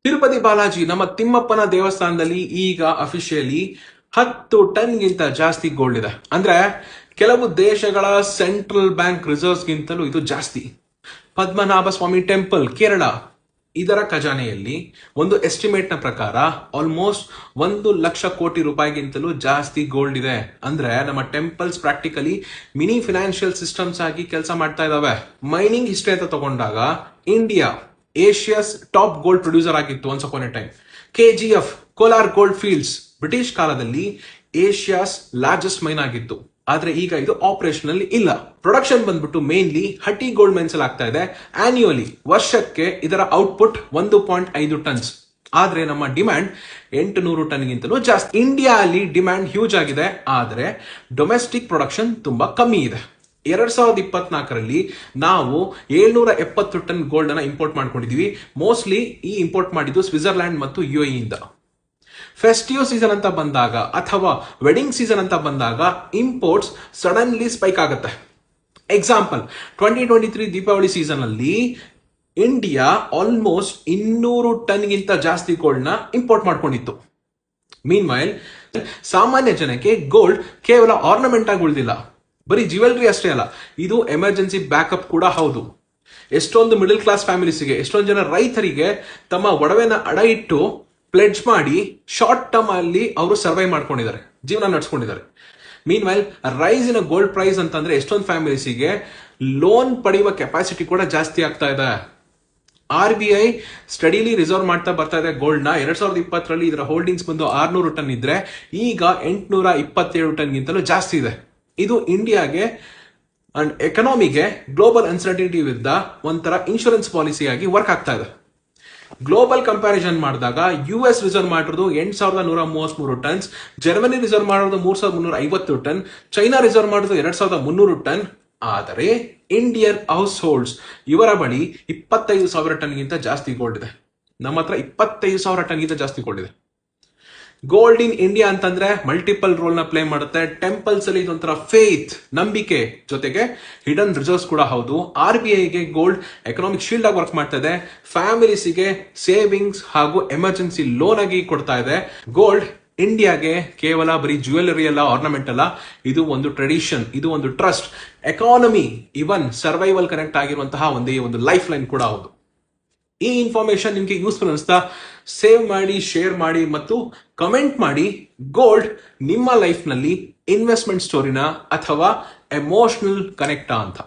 ತಿರುಪತಿ ಬಾಲಾಜಿ ನಮ್ಮ ತಿಮ್ಮಪ್ಪನ ದೇವಸ್ಥಾನದಲ್ಲಿ ಈಗ ಅಫಿಷಿಯಲಿ 10 ಟನ್ಗಿಂತ ಜಾಸ್ತಿ ಗೋಲ್ಡ್ ಇದೆ. ಅಂದ್ರೆ ಕೆಲವು ದೇಶಗಳ ಸೆಂಟ್ರಲ್ ಬ್ಯಾಂಕ್ ರಿಸರ್ವ್ಸ್ ಗಿಂತಲೂ ಇದು ಜಾಸ್ತಿ. ಪದ್ಮನಾಭ ಸ್ವಾಮಿ ಟೆಂಪಲ್ ಕೇರಳ, ಇದರ ಖಜಾನೆಯಲ್ಲಿ ಒಂದು ಎಸ್ಟಿಮೇಟ್ ನ ಪ್ರಕಾರ ಆಲ್ಮೋಸ್ಟ್ 1,00,000 ಕೋಟಿ ರೂಪಾಯಿಗಿಂತಲೂ ಜಾಸ್ತಿ ಗೋಲ್ಡ್ ಇದೆ. ಅಂದ್ರೆ ನಮ್ಮ temples practically mini financial systems ಆಗಿ ಕೆಲಸ ಮಾಡ್ತಾ ಇದಾವೆ. ಮೈನಿಂಗ್ ಹಿಸ್ಟ್ರಿ ಅಂತ ತಗೊಂಡಾಗ India Asia's top gold producer ಆಗಿತ್ತು once upon a time. KGF Kolar gold fields British ಕಾಲದಲ್ಲಿ ಏಷ್ಯಾಸ್ ಲಾರ್ಜೆಸ್ಟ್ ಮೈನ್ ಆಗಿತ್ತು. ಆದ್ರೆ ಈಗ ಇದು ಆಪರೇಷನಲ್ ಇಲ್ಲ. ಪ್ರೊಡಕ್ಷನ್ ಬಂದ್ಬಿಟ್ಟು ಮೇನ್ಲಿ ಹಟ್ಟಿ ಗೋಲ್ಡ್ ಮೈನ್ಸ್ ಅಲ್ಲಿ ಆಗ್ತಾ ಇದೆ. ಆನ್ಯುವಲಿ ವರ್ಷಕ್ಕೆ ಇದರ ಔಟ್ಪುಟ್ 1.5 ಟನ್ಸ್. ಆದ್ರೆ ನಮ್ಮ ಡಿಮ್ಯಾಂಡ್ 800 ಟನ್ಗಿಂತಲೂ ಜಾಸ್ತಿ. ಇಂಡಿಯಾ ಅಲ್ಲಿ ಡಿಮ್ಯಾಂಡ್ ಹ್ಯೂಜ್ ಆಗಿದೆ, ಆದ್ರೆ ಡೊಮೆಸ್ಟಿಕ್ ಪ್ರೊಡಕ್ಷನ್ ತುಂಬಾ ಕಮ್ಮಿ ಇದೆ. 2024ರಲ್ಲಿ ನಾವು 770 ಟನ್ ಗೋಲ್ಡ್ ಅನ್ನ ಇಂಪೋರ್ಟ್ ಮಾಡ್ಕೊಂಡಿದೀವಿ. ಮೋಸ್ಟ್ಲಿ ಈ ಇಂಪೋರ್ಟ್ ಮಾಡಿದ್ದು ಸ್ವಿಟ್ಜರ್ಲ್ಯಾಂಡ್ ಮತ್ತು UAE ಇಂದ. ಫೆಸ್ಟಿವ್ ಸೀಸನ್ ಅಂತ ಬಂದಾಗ ಅಥವಾ ವೆಡ್ಡಿಂಗ್ ಸೀಸನ್ ಅಂತ ಬಂದಾಗ ಇಂಪೋರ್ಟ್ಸ್ ಸಡನ್ಲಿ ಸ್ಪೈಕ್ ಆಗುತ್ತೆ. ಎಕ್ಸಾಂಪಲ್ 2023 ದೀಪಾವಳಿ ಸೀಸನ್ ಅಲ್ಲಿ ಇಂಡಿಯಾ ಆಲ್ಮೋಸ್ಟ್ 200 ಟನ್ಗಿಂತ ಜಾಸ್ತಿ ಗೋಲ್ಡ್ ನ ಇಂಪೋರ್ಟ್ ಮಾಡ್ಕೊಂಡಿತ್ತು. ಮೀನ್ ವೈಲ್ ಸಾಮಾನ್ಯ ಜನಕ್ಕೆ ಗೋಲ್ಡ್ ಕೇವಲ ಆರ್ನಮೆಂಟ್ ಆಗಿ ಉಳಿದಿಲ್ಲ, ಬರೀ ಜ್ಯುವೆಲ್ರಿ ಅಷ್ಟೇ ಅಲ್ಲ, ಇದು ಎಮರ್ಜೆನ್ಸಿ ಬ್ಯಾಕಪ್ ಕೂಡ ಹೌದು. ಎಷ್ಟೊಂದು ಮಿಡಲ್ ಕ್ಲಾಸ್ ಫ್ಯಾಮಿಲೀಸ್ಗೆ, ಎಷ್ಟೊಂದು ಜನ ರೈತರಿಗೆ ತಮ್ಮ ಒಡವೆನ ಅಡ ಇಟ್ಟು ಪ್ಲೆಡ್ಜ್ ಮಾಡಿ ಶಾರ್ಟ್ ಟರ್ಮ್ ಅಲ್ಲಿ ಅವರು ಸರ್ವೈವ್ ಮಾಡ್ಕೊಂಡಿದ್ದಾರೆ, ಜೀವನ ನಡೆಸ್ಕೊಂಡಿದ್ದಾರೆ. Meanwhile rise in gold price ಅಂತಂದ್ರೆ ಎಷ್ಟೊಂದು ಫ್ಯಾಮಿಲೀಸ್ಗೆ ಲೋನ್ ಪಡೆಯುವ ಕೆಪಾಸಿಟಿ ಕೂಡ ಜಾಸ್ತಿ ಆಗ್ತಾ ಇದೆ. RBI ಸ್ಟಡಿಲಿ ರಿಸರ್ವ್ ಮಾಡ್ತಾ ಬರ್ತಾ ಇದೆ ಗೋಲ್ಡ್ ನ. 2020ರಲ್ಲಿ ಇದರ ಹೋಲ್ಡಿಂಗ್ಸ್ ಬಂದು 600 ಟನ್ ಇದ್ರೆ ಈಗ 827 ಟನ್ಗಿಂತಲೂ ಜಾಸ್ತಿ ಇದೆ. ಇದು ಇಂಡಿಯಾಗೆ ಅಂಡ್ ಎಕನಾಮಿಗೆ ಗ್ಲೋಬಲ್ ಅನ್ಸರ್ಟಿನಿಟಿ ವಿರುದ್ಧ ಒಂಥರ ಇನ್ಶೂರೆನ್ಸ್ ಪಾಲಿಸಿ ಆಗಿ ವರ್ಕ್ ಆಗ್ತಾ ಇದೆ. ಗ್ಲೋಬಲ್ ಕಂಪ್ಯಾರಿಸನ್ ಮಾಡಿದಾಗ US ರಿಸರ್ವ್ ಮಾಡಿರೋದು 8,133 ಟನ್ಸ್, ಜರ್ಮನಿ ರಿಸರ್ವ್ ಮಾಡೋದು 3,350 ಟನ್, ಚೈನಾ ರಿಸರ್ವ್ ಮಾಡೋದು 2,300 ಟನ್. ಆದರೆ ಇಂಡಿಯನ್ ಹೌಸ್ ಹೋಲ್ಡ್ಸ್ ಇವರ ಬಳಿ 25,000 ಟನ್ಗಿಂತ ಜಾಸ್ತಿ ಗೋಲ್ಡ್ ಇದೆ. ನಮ್ಮ ಹತ್ರ 25,000 ಟನ್ಗಿಂತ ಜಾಸ್ತಿ ಗೋಲ್ಡ್ ಇದೆ. ಗೋಲ್ಡ್ ಇನ್ ಇಂಡಿಯಾ ಅಂತಂದ್ರೆ ಮಲ್ಟಿಪಲ್ ರೋಲ್ ನ ಪ್ಲೇ ಮಾಡುತ್ತೆ. ಟೆಂಪಲ್ಸ್ ಅಲ್ಲಿ ಇದೊಂಥರ ಫೇತ್, ನಂಬಿಕೆ, ಜೊತೆಗೆ ಹಿಡನ್ ರಿಸರ್ವ್ಸ್ ಕೂಡ ಹೌದು. RBIಗೆ ಗೋಲ್ಡ್ ಎಕನಾಮಿಕ್ ಶೀಲ್ಡ್ ಆಗಿ ವರ್ಕ್ ಮಾಡ್ತಾ ಇದೆ. ಫ್ಯಾಮಿಲೀಸ್ಗೆ ಸೇವಿಂಗ್ಸ್ ಹಾಗೂ ಎಮರ್ಜೆನ್ಸಿ ಲೋನ್ ಆಗಿ ಕೊಡ್ತಾ ಇದೆ. ಗೋಲ್ಡ್ ಇಂಡಿಯಾಗೆ ಕೇವಲ ಬರೀ ಜ್ಯುವೆಲರಿ ಅಲ್ಲ, ಆರ್ನಮೆಂಟ್ ಅಲ್ಲ, ಇದು ಒಂದು ಟ್ರೆಡಿಷನ್, ಇದು ಒಂದು ಟ್ರಸ್ಟ್, ಎಕಾನಮಿ, ಇವನ್ ಸರ್ವೈವಲ್ ಕನೆಕ್ಟ್ ಆಗಿರುವಂತಹ ಒಂದೇ ಒಂದು ಲೈಫ್ ಲೈನ್ ಕೂಡ ಹೌದು. ಈ ಇನ್ಫಾರ್ಮೇಶನ್ ನಿಮ್ಗೆ ಯೂಸ್ಫುಲ್ ಅನಿಸ್ತಾ ಸೇವ್ ಮಾಡಿ, ಶೇರ್ ಮಾಡಿ ಮತ್ತು ಕಮೆಂಟ್ ಮಾಡಿ. ಗೋಲ್ಡ್ ನಿಮ್ಮ ಲೈಫ್ ನಲ್ಲಿ ಇನ್ವೆಸ್ಟ್ಮೆಂಟ್ ಸ್ಟೋರಿನ ಅಥವಾ ಎಮೋಷನಲ್ ಕನೆಕ್ಟಾ ಅಂತ.